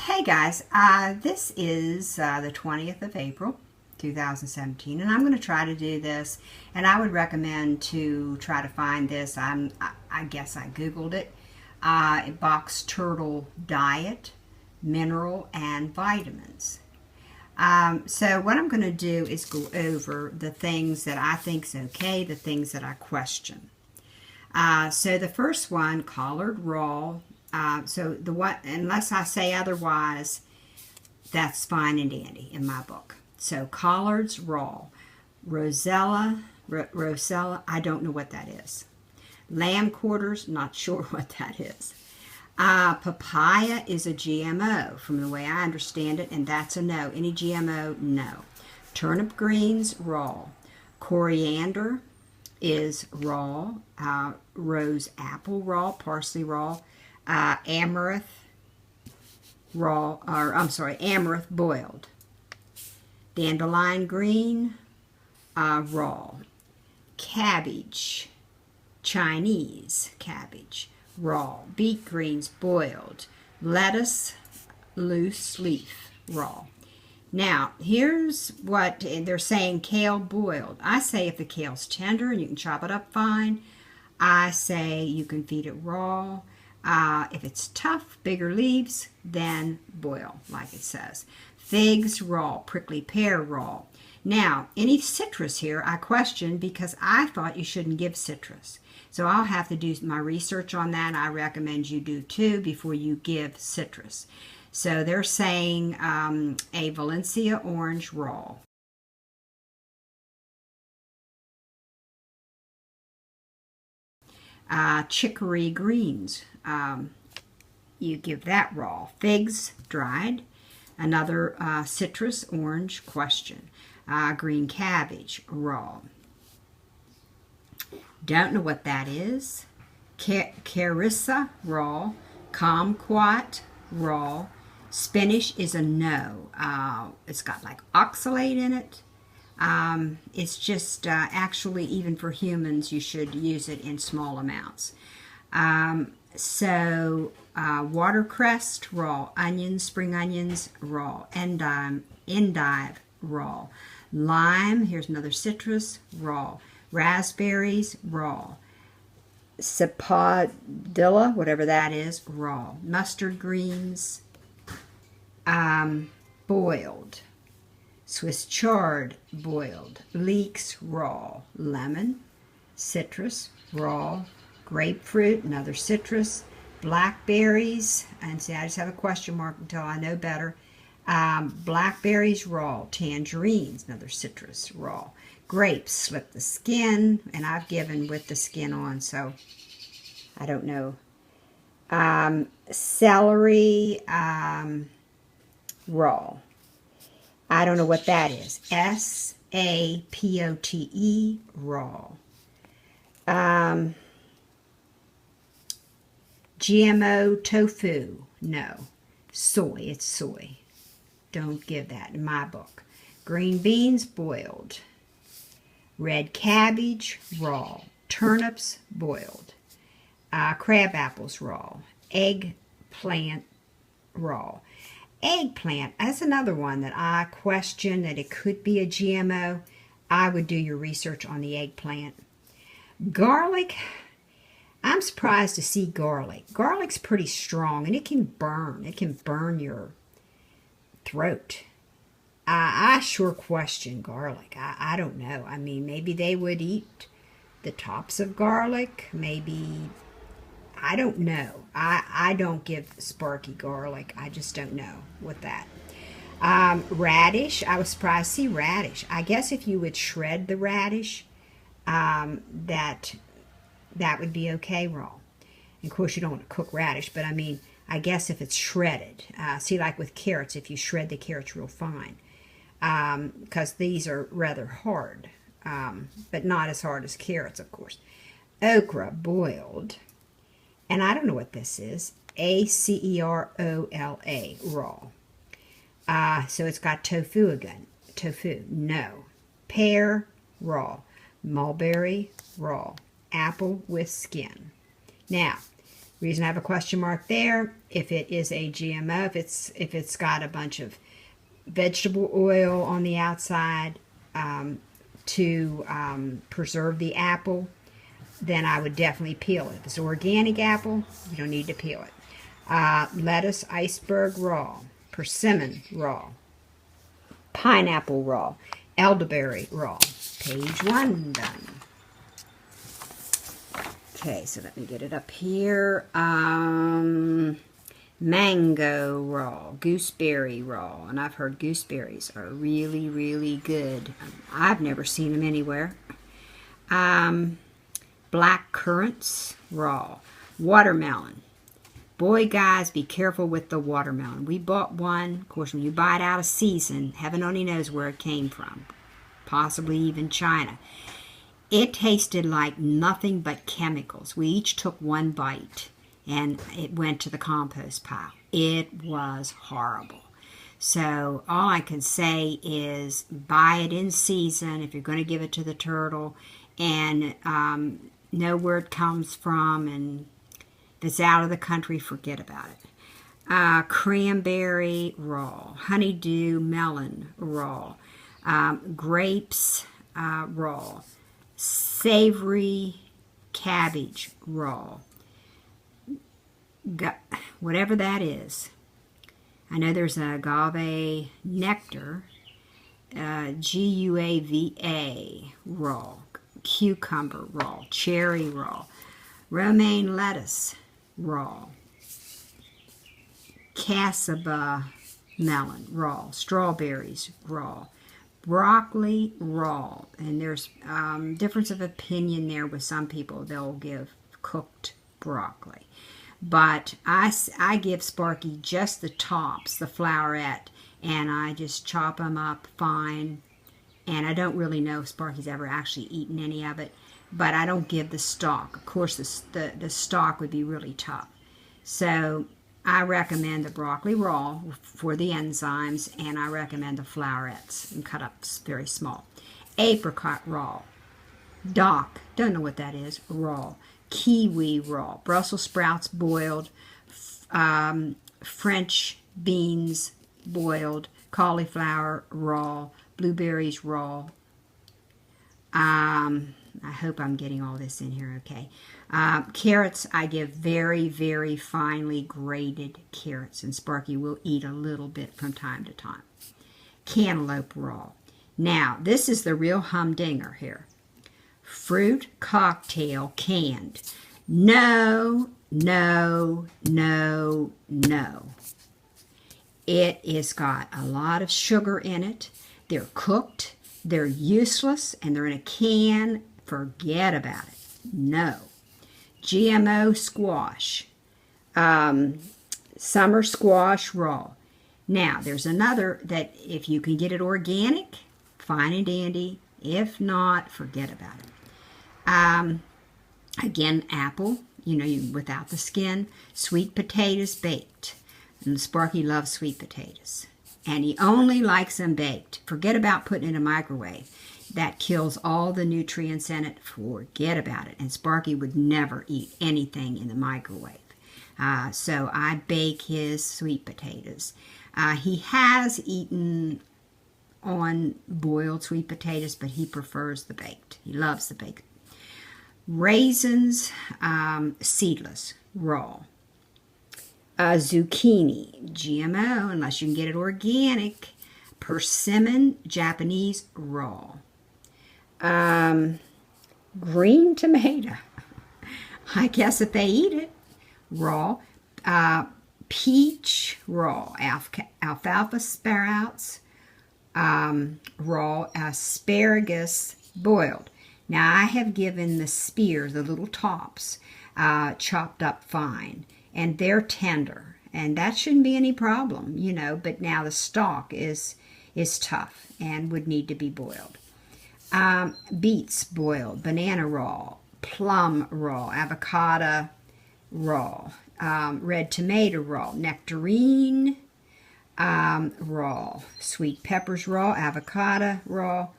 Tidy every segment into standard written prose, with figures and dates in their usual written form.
Hey guys, this is the 20th of April 2017, and I'm going to try to do this, and I would recommend to try to find this. I guess I googled it. Box turtle diet, mineral and vitamins. So what I'm going to do is go over the things that I think is okay, the things that I question. So the first one, collard raw. So the what, unless I say otherwise, that's fine and dandy in my book. So collards raw, rosella, I don't know what that is. Lamb quarters, not sure what that is. Papaya is a GMO from the way I understand it, and that's a no. Any GMO, no. Turnip greens, raw. Coriander is raw. Rose apple, raw. Parsley, raw. Amaranth, raw, or I'm sorry, amaranth boiled. Dandelion green, raw. Cabbage, Chinese cabbage, raw. Beet greens boiled. Lettuce, loose leaf, raw. Now, here's what they're saying, kale boiled. I say if the kale's tender and you can chop it up fine, I say you can feed it raw. If it's tough, bigger leaves, then boil, like it says. Figs, raw. Prickly pear, raw. Now, any citrus here, I question because I thought you shouldn't give citrus. So I'll have to do my research on that. I recommend you do too before you give citrus. So they're saying a Valencia orange, raw. Chicory greens, you give that raw. Figs, dried. Another citrus, orange, question. Green cabbage, raw. Don't know what that is. Carissa, raw. Kumquat, raw. Spinach is a no. It's got like oxalate in it. It's just actually, even for humans, you should use it in small amounts. Watercress, raw. Onions, spring onions, raw. Endive, raw. Lime, here's another citrus, raw. Raspberries, raw. Sapodilla, whatever that is, raw. Mustard greens, boiled. Swiss chard, boiled. Leeks, raw. Lemon, citrus, raw. Grapefruit, another citrus. Blackberries, and see, I just have a question mark until I know better. Blackberries, raw. Tangerines, another citrus, raw. Grapes, slip the skin, and I've given with the skin on, so I don't know. Celery, raw. I don't know what that is. S-A-P-O-T-E, raw. GMO tofu, no. Soy, it's soy. Don't give that in my book. Green beans, boiled. Red cabbage, raw. Turnips, boiled. Crab apples, raw. Eggplant, raw. Eggplant, that's another one that I question that it could be a GMO. I would do your research on the eggplant. Garlic, I'm surprised to see garlic. Garlic's pretty strong and it can burn. It can burn your throat. I sure question garlic. I don't know. I mean, maybe they would eat the tops of garlic. Maybe, I don't know. I don't give Sparky garlic. I just don't know with that. Radish. I was surprised to see radish. I guess if you would shred the radish, that would be okay raw. And of course, you don't want to cook radish, but I mean, I guess if it's shredded. See, like with carrots, if you shred the carrots real fine. Because these are rather hard, but not as hard as carrots, of course. Okra, boiled. And I don't know what this is. A-C-E-R-O-L-A, raw. So it's got tofu again. Tofu, no. Pear, raw. Mulberry, raw. Apple with skin. Now, Reason I have a question mark there, if it is a GMO, if it's got a bunch of vegetable oil on the outside to preserve the apple, then I would definitely peel it. If it's organic apple, you don't need to peel it. Lettuce, iceberg raw, persimmon raw, pineapple raw, elderberry raw. Page 1 done. Okay, so let me get it up here. Mango raw, gooseberry raw, and I've heard gooseberries are really, really good. I've never seen them anywhere. Black currants raw, watermelon. Boy, guys, be careful with the watermelon. We bought one. Of course, when you buy it out of season, heaven only knows where it came from. Possibly even China. It tasted like nothing but chemicals. We each took one bite, and it went to the compost pile. It was horrible. So all I can say is buy it in season if you're going to give it to the turtle, and know where it comes from, and if it's out of the country, forget about it. Cranberry raw, honeydew melon raw, grapes raw, savory cabbage raw, whatever that is. I know there's an agave nectar, guava raw, cucumber raw, cherry raw, romaine lettuce raw, cassava melon raw, strawberries raw, broccoli raw. And there's difference of opinion there with some people. They'll give cooked broccoli. But I give Sparky just the tops, the flowerette, and I just chop them up fine. And I don't really know if Sparky's ever actually eaten any of it, but I don't give the stalk. Of course, the stalk would be really tough. So I recommend the broccoli raw for the enzymes, and I recommend the flowerettes and cut up very small. Apricot raw, dock, don't know what that is, raw. Kiwi raw, Brussels sprouts boiled, French beans boiled, cauliflower raw, blueberries raw. I hope I'm getting all this in here okay. Carrots, I give very, very finely grated carrots, and Sparky will eat a little bit from time to time. Cantaloupe raw. Now, this is the real humdinger here. Fruit cocktail canned. No, no, no, no. It has got a lot of sugar in it. They're cooked, they're useless, and they're in a can. Forget about it. No. GMO squash. Summer squash raw. Now, there's another that if you can get it organic, fine and dandy. If not, forget about it. Again, apple, without the skin. Sweet potatoes baked. And Sparky loves sweet potatoes. And he only likes them baked. Forget about putting it in a microwave. That kills all the nutrients in it. Forget about it. And Sparky would never eat anything in the microwave. So I bake his sweet potatoes. He has eaten on boiled sweet potatoes, but he prefers the baked. He loves the baked. Raisins, seedless, raw. Zucchini, GMO, unless you can get it organic. Persimmon, Japanese, raw. Green tomato, I guess if they eat it, raw. Peach, raw. Alfalfa sprouts, raw. Asparagus, boiled. Now, I have given the spears, the little tops, chopped up fine, and they're tender, and that shouldn't be any problem, but now the stalk is tough and would need to be boiled. Beets boiled, banana raw, plum raw, avocado raw, red tomato raw, nectarine raw, sweet peppers raw, avocado raw,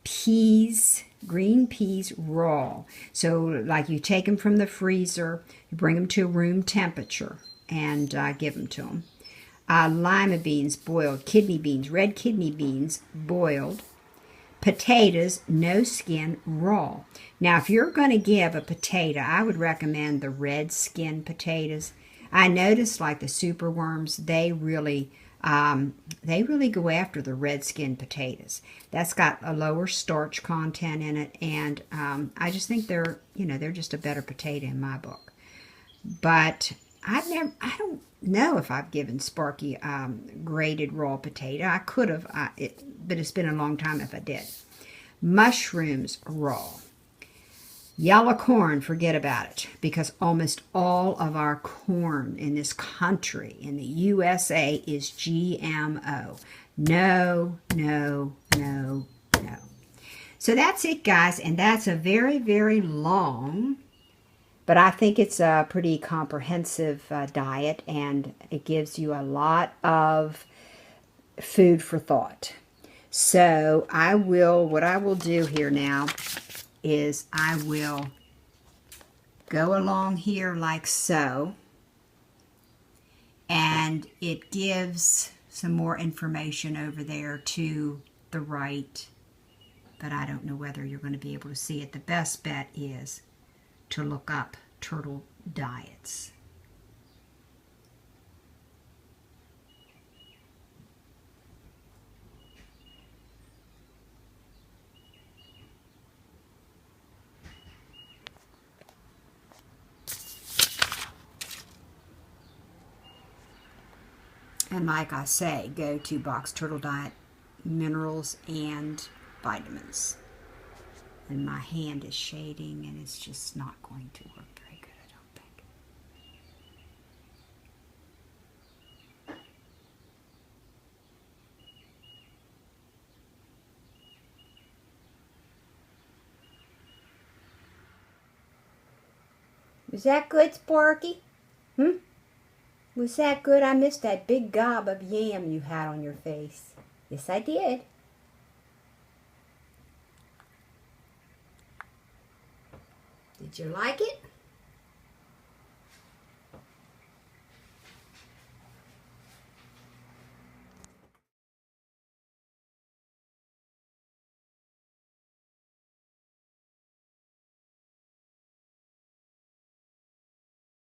peas, green peas raw. So like you take them from the freezer, you bring them to room temperature and give them to them. Lima beans boiled, kidney beans, red kidney beans boiled, potatoes, no skin, raw. Now, if you're going to give a potato, I would recommend the red skin potatoes. I noticed like the super worms, they really go after the red skin potatoes. That's got a lower starch content in it, and I just think they're just a better potato in my book. But I don't know if I've given Sparky grated raw potato. I could have, but it's been a long time if I did. Mushrooms raw. Yellow corn, forget about it, because almost all of our corn in this country, in the USA, is GMO. No, no, no, no. So that's it, guys, and that's a very, very long, but I think it's a pretty comprehensive diet, and it gives you a lot of food for thought. So what I will do here now is I will go along here like so, and it gives some more information over there to the right, but I don't know whether you're going to be able to see it. The best bet is to look up turtle diets. And like I say, go to Box Turtle Diet, minerals and vitamins. And my hand is shading, and it's just not going to work very good, I don't think. Was that good, Sparky? Was that good? I missed that big gob of yam you had on your face. Yes, I did. Did you like it?